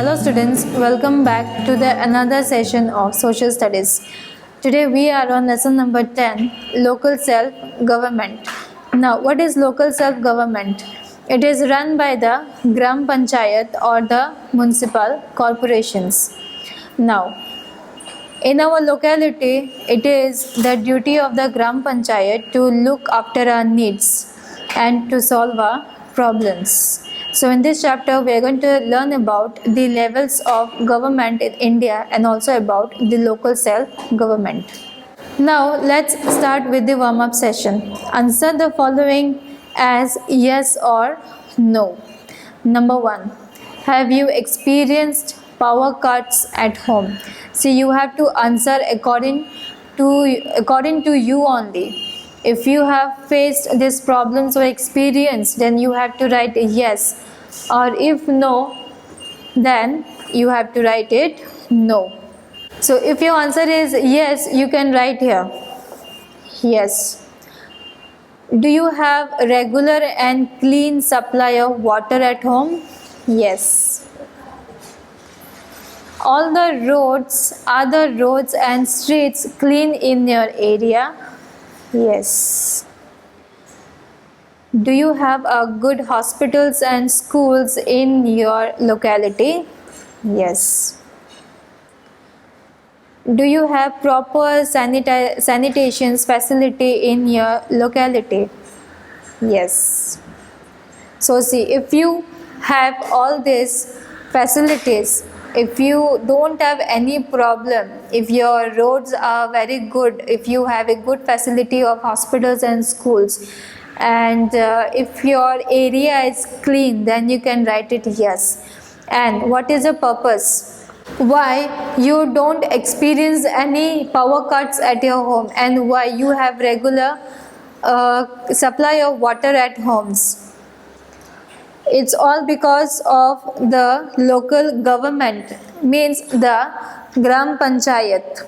Hello students, welcome back to the another session of social studies. Today we are on lesson number 10, local self-government. Now what is local self-government? It is run by the Gram Panchayat or the municipal corporations. Now in our locality, it is the duty of the Gram Panchayat to look after our needs and to solve our problems. So in this chapter, we are going to learn about the levels of government in India and also about the local self-government. Now let's start with the warm-up session. Answer the following as yes or no. Number 1. Have you experienced power cuts at home? So you have to answer according to you only. If you have faced these problems or experience, then you have to write yes, or if no, then you have to write it no. So if your answer is yes, you can write here yes. Do you have regular and clean supply of water at home? Yes. All the roads, are the roads and streets clean in your area? Yes. Do you have good hospitals and schools in your locality? Yes. Do you have proper sanitation facility in your locality? Yes. So see, if you have all these facilities, if you don't have any problem, if your roads are very good, if you have a good facility of hospitals and schools, and if your area is clean, then you can write it yes. And what is the purpose? Why you don't experience any power cuts at your home, and why you have regular supply of water at homes? It's all because of the local government, means the Gram Panchayat.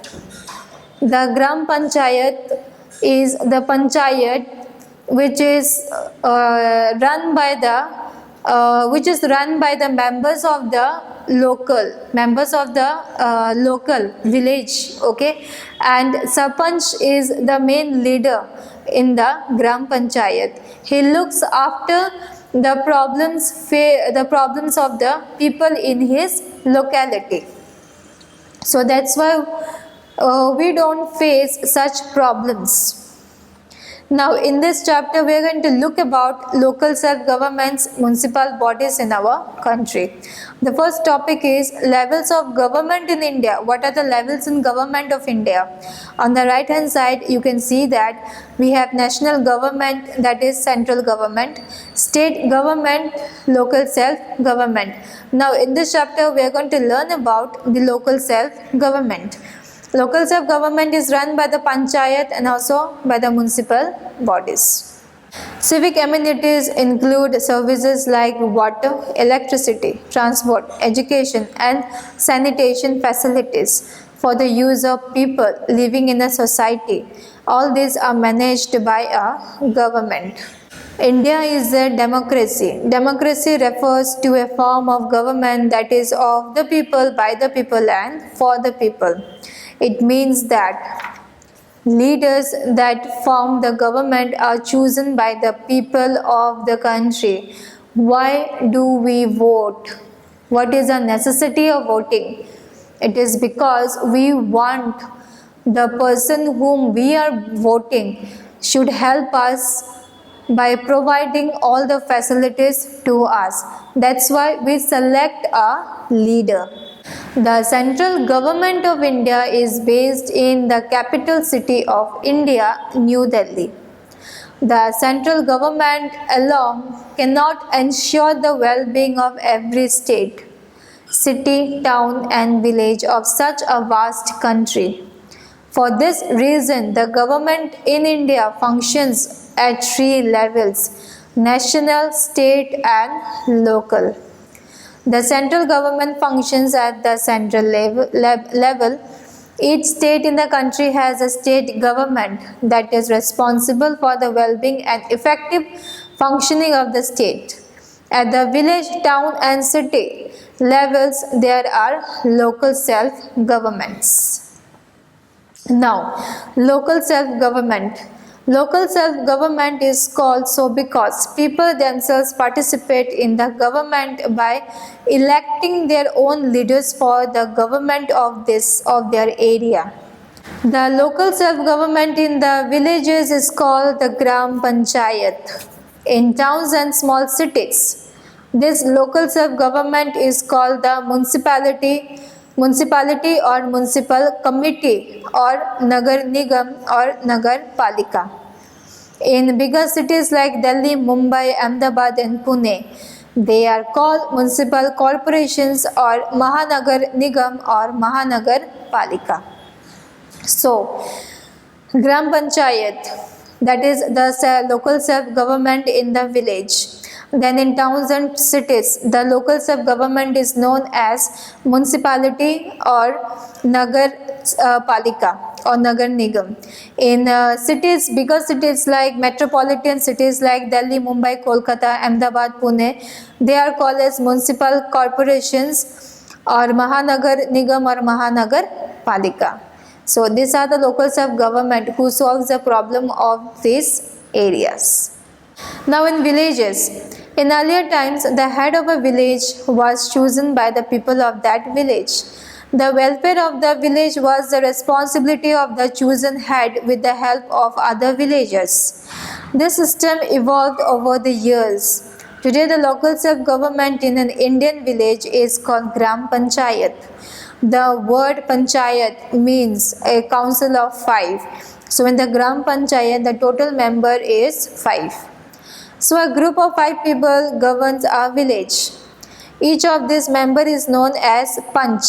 The Gram Panchayat is the panchayat which is run by the members of the local village, okay, and Sarpanch is the main leader in the Gram Panchayat. He looks after the problems of the people in his locality. So that's why we don't face such problems. Now in this chapter we are going to look about local self-governments, municipal bodies in our country. The first topic is levels of government in India. What are the levels in government of India? On the right hand side you can see that we have national government, that is central government, state government, local self-government. Now in this chapter we are going to learn about the local self-government. Local self-government is run by the panchayat and also by the municipal bodies. Civic amenities include services like water, electricity, transport, education and sanitation facilities for the use of people living in a society. All these are managed by a government. India is a democracy. Democracy refers to a form of government that is of the people, by the people and for the people. It means that leaders that form the government are chosen by the people of the country. Why do we vote? What is the necessity of voting? It is because we want the person whom we are voting should help us by providing all the facilities to us. That's why we select a leader. The central government of India is based in the capital city of India, New Delhi. The central government alone cannot ensure the well-being of every state, city, town and village of such a vast country. For this reason, the government in India functions at 3 levels: national, state and local. The central government functions at the central level. Each state in the country has a state government that is responsible for the well-being and effective functioning of the state. At the village, town and city levels there are local self-governments. Now, local self-government. Local self-government is called so because people themselves participate in the government by electing their own leaders for the government of their area. The local self-government in the villages is called the Gram Panchayat. In towns and small cities, this local self-government is called the municipality or municipal committee or Nagar Nigam or Nagar Palika. In bigger cities like Delhi, Mumbai, Ahmedabad and Pune, they are called municipal corporations or Mahanagar Nigam or Mahanagar Palika. So, Gram Panchayat, that is the local self-government in the village. Then in towns and cities, the local self-government is known as municipality or Nagar Palika or Nagar Nigam. In cities, bigger cities like metropolitan cities like Delhi, Mumbai, Kolkata, Ahmedabad, Pune, they are called as municipal corporations or Mahanagar Nigam or Mahanagar Palika. So these are the local self-government who solves the problem of these areas. Now in villages, in earlier times the head of a village was chosen by the people of that village. The welfare of the village was the responsibility of the chosen head with the help of other villagers. This system evolved over the years. Today the local self-government in an Indian village is called Gram Panchayat. The word Panchayat means a council of 5. So in the Gram Panchayat, the total member is 5. So a group of 5 people governs a village. Each of these members is known as Pach.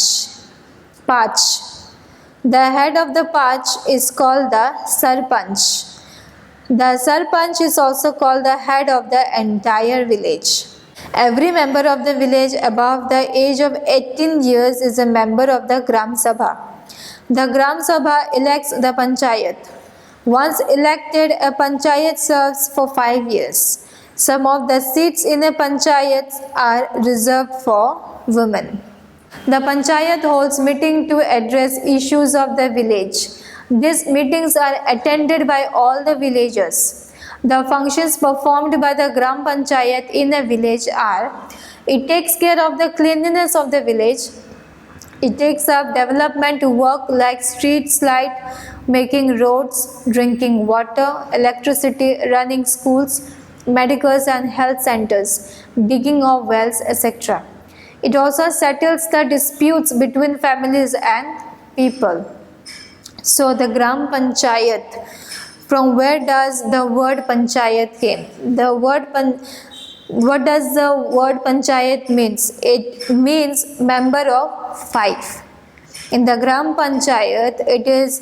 The head of the Pach is called the Sarpanch. The Sarpanch is also called the head of the entire village. Every member of the village above the age of 18 years is a member of the Gram Sabha. The Gram Sabha elects the Panchayat. Once elected, a Panchayat serves for 5 years. Some of the seats in a Panchayat are reserved for women. The Panchayat holds meetings to address issues of the village. These meetings are attended by all the villagers. The functions performed by the Gram Panchayat in a village are: it takes care of the cleanliness of the village, it takes up development work like streets light, making roads, drinking water, electricity, running schools, medicals and health centers, digging of wells, etc. It also settles the disputes between families and people. So the Gram Panchayat, from where does the word Panchayat came? What does the word Panchayat means? It means member of 5. In the Gram Panchayat, it is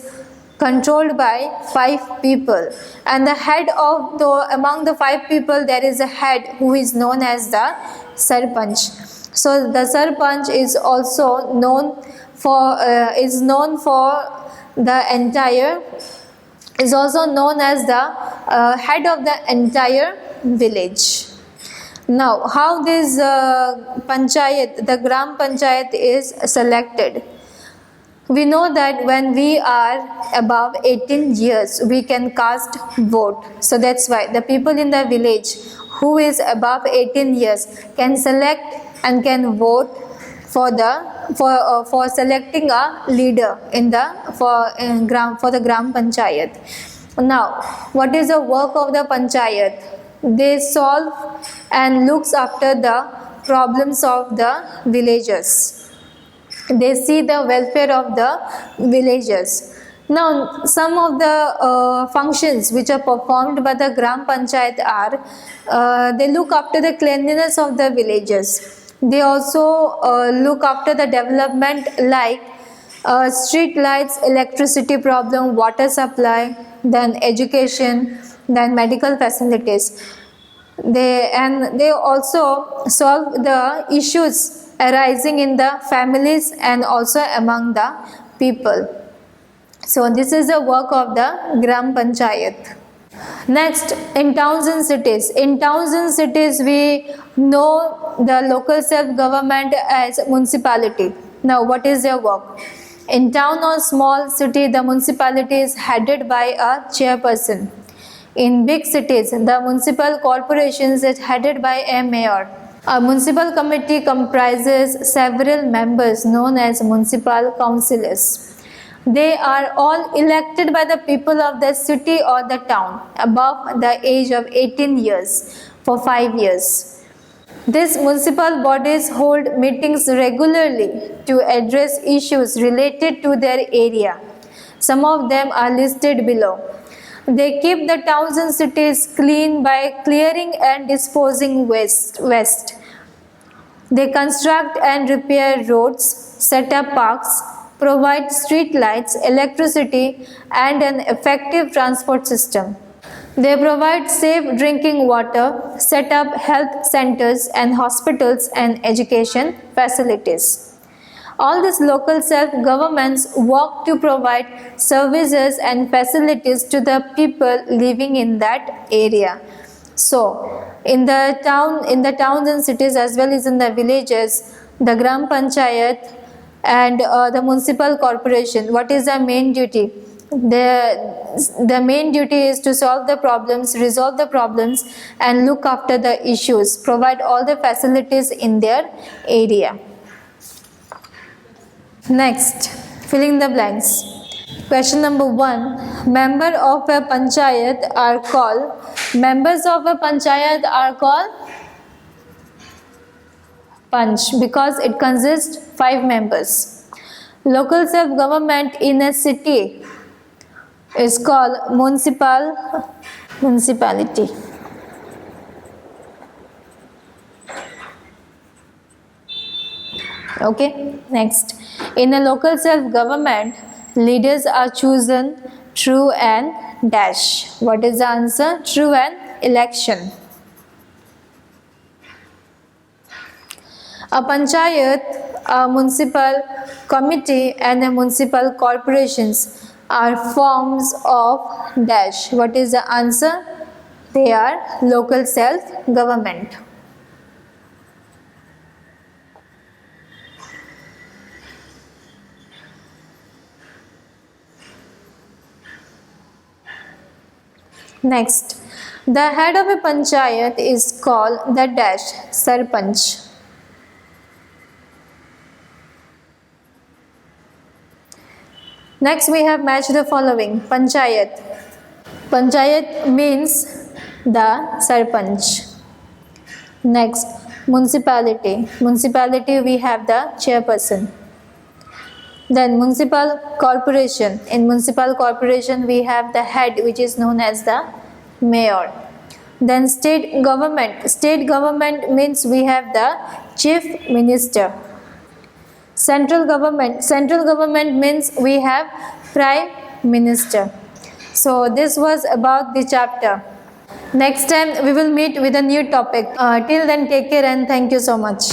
controlled by 5 people, and the head of among the 5 people there is a head who is known as the Sarpanch. So the Sarpanch is also known for the entire, is also known as the head of the entire village. Now, how this Panchayat, the Gram Panchayat is selected? We know that when we are above 18 years, we can cast vote. So that's why the people in the village who is above 18 years can select and can vote for selecting a leader for the Gram Panchayat. Now, what is the work of the Panchayat? They solve and looks after the problems of the villagers. They see the welfare of the villagers. Now, some of the functions which are performed by the Gram Panchayat are, they look after the cleanliness of the villages. They also look after the development like street lights, electricity problem, water supply, then education, then medical facilities. They also solve the issues arising in the families and also among the people. So this is the work of the Gram Panchayat. Next, in towns and cities. In towns and cities, we know the local self-government as municipality. Now, what is their work? In town or small city, the municipality is headed by a chairperson. In big cities, the municipal corporations is headed by a mayor. A municipal committee comprises several members known as municipal councillors. They are all elected by the people of the city or the town above the age of 18 years for 5 years. These municipal bodies hold meetings regularly to address issues related to their area. Some of them are listed below. They keep the towns and cities clean by clearing and disposing waste. They construct and repair roads, set up parks, provide street lights, electricity, and an effective transport system. They provide safe drinking water, set up health centers and hospitals and education facilities. All these local self-governments work to provide services and facilities to the people living in that area. So, in the towns and cities as well as in the villages, the Gram Panchayat and the municipal corporation, what is the main duty? The main duty is to solve the problems, resolve the problems, and look after the issues, provide all the facilities in their area. Next, filling the blanks. Question number 1. Members of a panchayat are called Panch because it consists 5 members. Local self-government in a city is called municipality. Okay, next. In a local self-government, leaders are chosen through an dash. What is the answer? Through an election. A panchayat, a municipal committee, and a municipal corporations are forms of dash. What is the answer? They are local self-government. Next, the head of a panchayat is called the dash sarpanch. Next, we have matched the following. Panchayat. Panchayat means the sarpanch. Next, municipality. Municipality, we have the chairperson. Then municipal corporation. In municipal corporation, we have the head, which is known as the mayor. Then state government. State government means we have the chief minister. Central government. Central government means we have prime minister. So this was about the chapter. Next time we will meet with a new topic. Till then, take care and thank you so much.